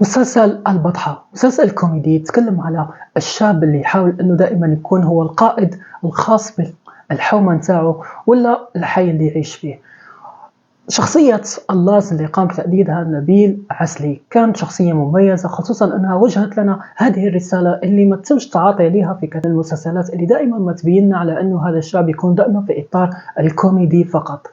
مسلسل البطحة مسلسل كوميدي يتكلم على الشاب اللي يحاول انه دائما يكون هو القائد الخاص بالحومة نتاعو ولا الحي اللي يعيش فيه. شخصية اللاز اللي قام بتأديتها نبيل عسلي كانت شخصية مميزة، خصوصا انها وجهت لنا هذه الرسالة اللي ما تمش تعاطي لها في كثير من المسلسلات اللي دائما ما تبيننا على انه هذا الشاب يكون دائما في اطار الكوميدي فقط.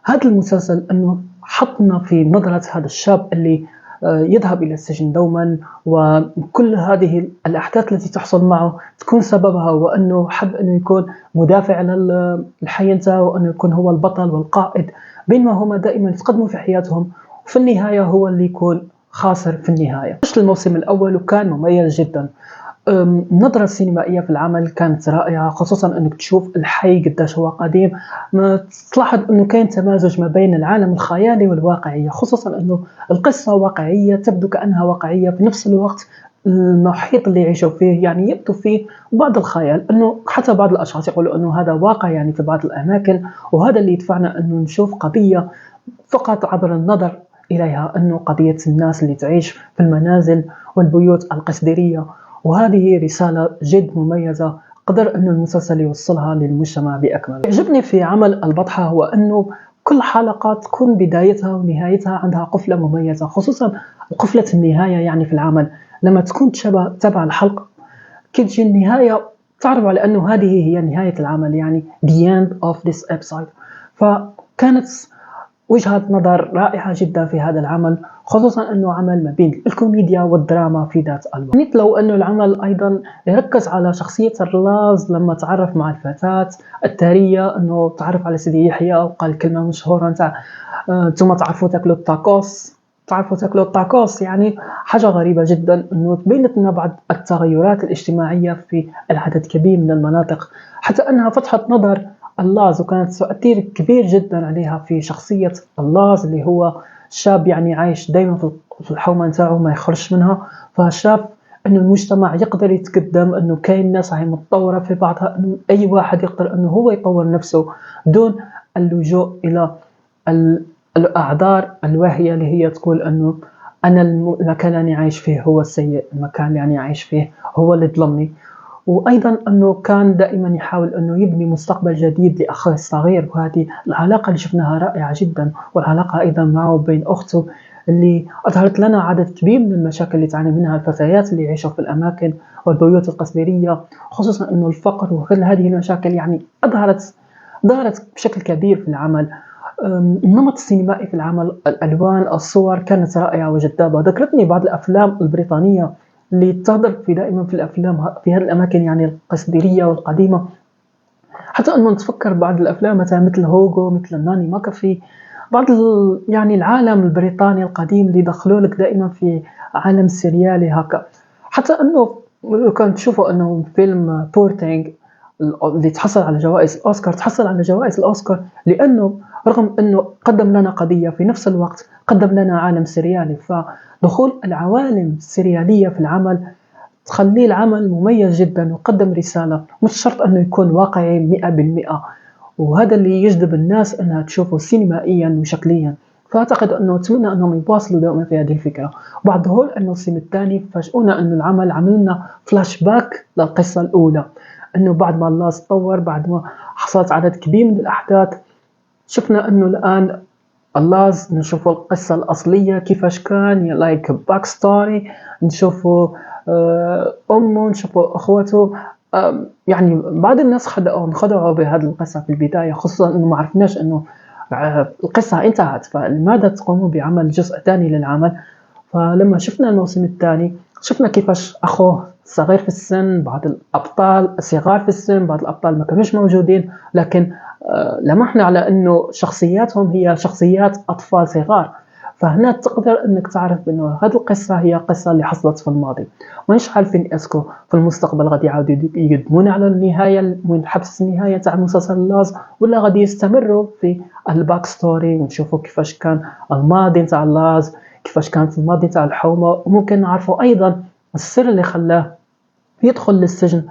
هذا المسلسل أنه حطنا في نظرة هذا الشاب اللي يذهب إلى السجن دوما، وكل هذه الأحداث التي تحصل معه تكون سببها وأنه حب أنه يكون مدافع للحي نتاعو وأنه يكون هو البطل والقائد، بينما هما دائما يتقدموا في حياتهم وفي النهاية هو اللي يكون خاسر في النهاية. الموسم الأول وكان مميز جدا. النظرة السينمائية في العمل كانت رائعة، خصوصا أنك تشوف الحي قداش هو قديم. ما تلاحظ أنه كان تمازج ما بين العالم الخيالي والواقعية، خصوصا أنه القصة واقعية تبدو كأنها واقعية في نفس الوقت. المحيط اللي يعيشوا فيه يعني يبدو فيه بعض الخيال، أنه حتى بعض الأشخاص يقولوا أنه هذا واقع يعني في بعض الأماكن، وهذا اللي يدفعنا أنه نشوف قضية فقط عبر النظر إليها، أنه قضية الناس اللي تعيش في المنازل والبيوت القصديرية. وهذه رسالة جد مميزة قدر أن المسلسل يوصلها للمجتمع بأكمله. يعجبني في عمل البطحة هو أنه كل حلقة تكون بدايتها ونهايتها عندها قفلة مميزة، خصوصا قفلة النهاية. يعني في العمل لما تكون تتابع الحلقة كي تجي النهاية تعرف على أنه هذه هي نهاية العمل، يعني the end of this episode. فكانت وجهة نظر رائعة جدا في هذا العمل، خصوصا أنه عمل ما بين الكوميديا والدراما في ذات الوقت. مثل لو أنه العمل أيضا يركز على شخصية اللاز لما تعرف مع الفتاة التارية، أنه تعرف على سيدي يحيى وقال كلمة مشهورة نتاع انتم تعرفوا تاكلوا التاكوس، تعرفوا تاكلوا التاكوس. يعني حاجة غريبة جدا أنه بينت لنا بعض التغيرات الاجتماعية في العدد كبير من المناطق، حتى أنها فتحت نظر اللاز وكانت تأثير كبير جدا عليها في شخصية اللاز اللي هو شاب يعني عايش دائما في الحومة نتاعو ما يخرجش منها. فشاف أنه المجتمع يقدر يتقدم، أنه كاين ناس هاي متطورة في بعضها، أنه أي واحد يقدر أنه هو يطور نفسه دون اللجوء إلى الأعذار الواهية اللي هي تقول أنه أنا المكان اللي عايش فيه هو السيء، المكان اللي أنا عايش فيه هو اللي ظلمني. وأيضا أنه كان دائما يحاول أنه يبني مستقبل جديد لأخيه الصغير، وهذه العلاقة اللي شفناها رائعة جدا. والعلاقة أيضا معه بين أخته اللي أظهرت لنا عدد كبير من المشاكل اللي تعاني منها الفتيات اللي يعيشوا في الأماكن والبيوت القصديرية، خصوصا أنه الفقر وكل هذه المشاكل يعني ظهرت بشكل كبير في العمل. النمط السينمائي في العمل، الألوان، الصور كانت رائعة وجذابة. ذكرتني بعض الأفلام البريطانية اللي تظهر في دائما في الأفلام في هذه الأماكن يعني القصديرية والقديمة، حتى أنه نتفكر بعض الأفلام مثل هوغو، مثل الناني ماكافي، بعض يعني العالم البريطاني القديم اللي دخلوا لك دائما في عالم سريالي هكا. حتى أنه كنت تشوفوا أنه فيلم بورتينغ اللي تحصل على جوائز الأوسكار، تحصل على جوائز الأوسكار لأنه رغم أنه قدم لنا قضية في نفس الوقت قدم لنا عالم سريالي. فدخول العوالم السريالية في العمل تخليه العمل مميز جدا وقدم رسالة، مش شرط أنه يكون واقعي 100%، وهذا اللي يجذب الناس أنها تشوفه سينمائيا وشكليا. فأعتقد أنه أتمنى أنهم يواصلوا دوما في هذه الفكرة. بعد ظهور الموسم الثاني فاجئونا أن العمل عملنا فلاش باك للقصة الأولى، أنه بعد ما الله تطور، بعد ما حصلت عدد كبير من الأحداث، شفنا أنه الآن اللاز نشوفوا القصة الأصلية كيفاش كان لايك باك ستوري، نشوفوا أمه، نشوفوا أخوته. يعني بعض الناس خدعوا بهذه القصة في البداية، خصوصا أنه ما عرفناش أنه القصة انتهت، فلماذا تقوموا بعمل جزء ثاني للعمل؟ فلما شفنا الموسم الثاني شفنا كيفاش أخوه صغير في السن، بعض الأبطال صغار في السن، بعض الأبطال ما كانوش موجودين، لكن لمحنا على أنه شخصياتهم هي شخصيات أطفال صغار. فهنا تقدر أنك تعرف أنه هذه القصة هي قصة اللي حصلت في الماضي، ومش عارفين اسكو في المستقبل غادي يعاودوا يقدمون على النهاية من حبس النهاية تاع مسلسل لاز، ولا غادي يستمروا في الباك ستوري ونشوفوا كيفاش كان الماضي تاع لاز، كيفاش كان في الماضي تاع الحومة. وممكن نعرفوا أيضا السر اللي خلاه يدخل للسجن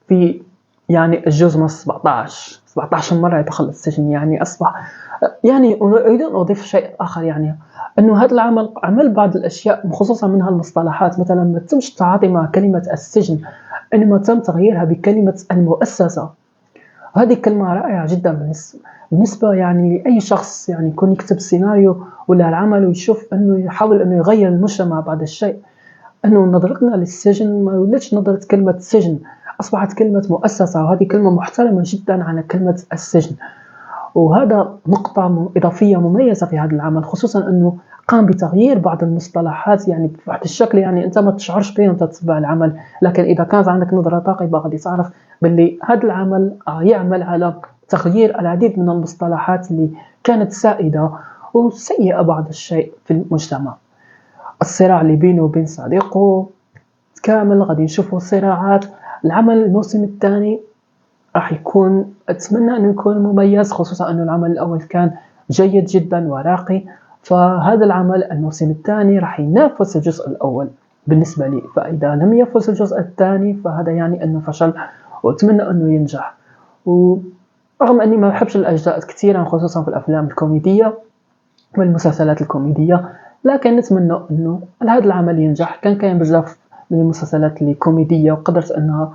في يعني الجزء من 17 مرة يدخل السجن، يعني أصبح يعني. أريد أن أضيف شيء آخر، يعني أنه هذا العمل عمل بعض الأشياء خصوصًا منها المصطلحات، مثلًا ما تمش التعاطي مع كلمة السجن، إنما تم تغييرها بكلمة المؤسسة. وهذه كلمة رائعة جدًا بالنسبة يعني لأي شخص يعني يكون يكتب السيناريو ولا العمل ويشوف إنه يحاول إنه يغيّر المجتمع بعض الشيء، إنه نظرتنا للسجن ما ولتش نظرة كلمة سجن، أصبحت كلمة مؤسسة، وهذه كلمة محترمة جدًا عن كلمة السجن. وهذا نقطة إضافية مميزة في هذا العمل، خصوصًا إنه قام بتغيير بعض المصطلحات يعني بواحد الشكل يعني أنت ما تشعرش به وأنت تتبع العمل، لكن إذا كانت عندك نظرة ثاقبة غادي تعرف باللي هذا العمل يعمل على تغيير العديد من المصطلحات اللي كانت سائدة وسيئة بعض الشيء في المجتمع. الصراع اللي بينه وبين صديقه كامل غادي نشوفوا صراعات. العمل الموسم الثاني راح يكون أتمنى إنه يكون مميز، خصوصًا إنه العمل الأول كان جيد جدًا وراقي، فهذا العمل الموسم الثاني راح ينافس الجزء الأول بالنسبة لي، فإذا لم يفز الجزء الثاني فهذا يعني أنه فشل، وأتمنى إنه ينجح. ورغم إني ما باحبش الأجزاء كثيرًا خصوصًا في الأفلام الكوميدية والمسلسلات الكوميدية، لكن نتمنى إنه هذا العمل ينجح. كاين بزاف من المسلسلات اللي كوميدية وقدرت أنها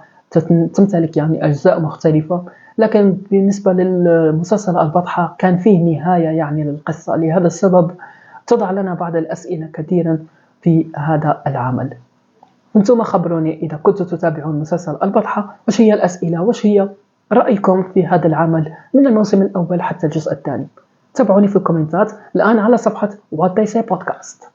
تمتلك يعني أجزاء مختلفة، لكن بالنسبة للمسلسل البطحة كان فيه نهاية يعني للقصة، لهذا السبب تضع لنا بعض الأسئلة كثيرًا في هذا العمل. أنتم خبروني إذا كنتم تتابعون مسلسل البطحة وش هي الأسئلة، وش هي رأيكم في هذا العمل من الموسم الأول حتى الجزء الثاني. تابعوني في الكومنتات الآن على صفحة What They Say Podcast.